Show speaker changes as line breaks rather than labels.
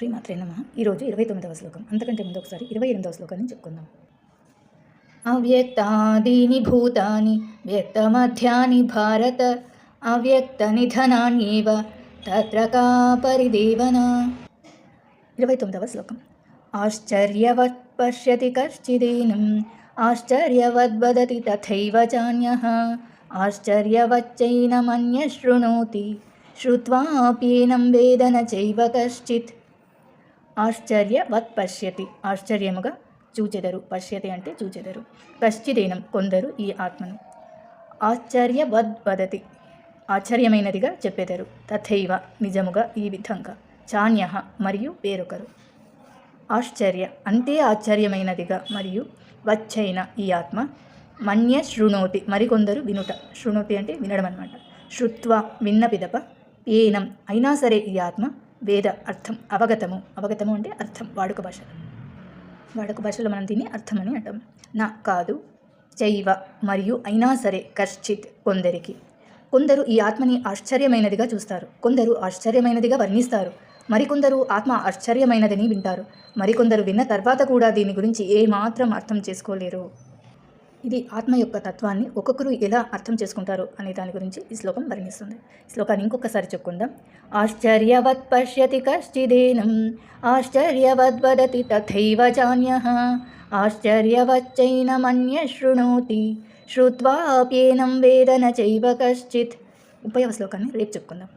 శ్రీమాత్రే నమః. ఈరోజు 29వ శ్లోకం. అంతకంటే ముందు ఒకసారి 28వ శ్లోకాన్ని చెప్పుకుందాం. అవ్యక్తాదీని భూతాని వ్యక్తమధ్యాని భారత అవ్యక్తనిధనాన్యేవ తత్ర కా పరిదేవన. 29వ శ్లోకం. ఆశ్చర్యవత్ పశ్యతి కశ్చిదేనం ఆశ్చర్యవద్వదతి తథైవ చాన్యః ఆశ్చర్యవచ్చైనమన్యః శృణోతి శ్రుత్వాప్యేనం వేద న చైవ కశ్చిత్. ఆశ్చర్యవత్ పశ్యతి, ఆశ్చర్యముగా చూచెదరు. పశ్యతి అంటే చూచెదరు. కశ్చిదేనం కొందరు ఈ ఆత్మను. ఆశ్చర్యవద్ వదతి ఆశ్చర్యమైనదిగా చెప్పెదరు. తథైవ నిజముగా ఈ విధంగా. చాన్యః మరియు వేరొకరు. ఆశ్చర్య అంతే ఆశ్చర్యమైనదిగా మరియు వచ్చైన ఈ ఆత్మ మన్య శృణోతి మరికొందరు వినుట. శృణోతి అంటే వినడం అన్నమాట. శృత్వ విన్న పిదప ఏనం అయినా సరే ఈ ఆత్మ వేద అర్థం అవగతము అంటే అర్థం. వాడుక భాషలో మనం దీన్ని అర్థం అని అంటాం. నా కాదు, చైవ మరియు అయినా సరే, కశ్చిత్ కొందరు ఈ ఆత్మని ఆశ్చర్యమైనదిగా చూస్తారు, కొందరు ఆశ్చర్యమైనదిగా వర్ణిస్తారు, మరికొందరు ఆత్మ ఆశ్చర్యమైనదని వింటారు, మరికొందరు విన్న తర్వాత కూడా దీని గురించి ఏమాత్రం అర్థం చేసుకోలేరు. ఇది ఆత్మ యొక్క తత్వాన్ని ఒక్కొక్కరు ఎలా అర్థం చేసుకుంటారు అనే దాని గురించి ఈ శ్లోకం వర్ణిస్తుంది. శ్లోకాన్ని ఇంకొకసారి చెప్పుకుందాం. ఆశ్చర్యవత్ పశ్యతి కశ్చిదేనం ఆశ్చర్యవద్వదతి తథైవ చాన్యః ఆశ్చర్యవచ్చైనమన్యః శృణోతి శ్రుత్వాప్యేనం వేద న చైవ కశ్చిత్. 30వ శ్లోకాన్ని రేపు చెప్పుకుందాం.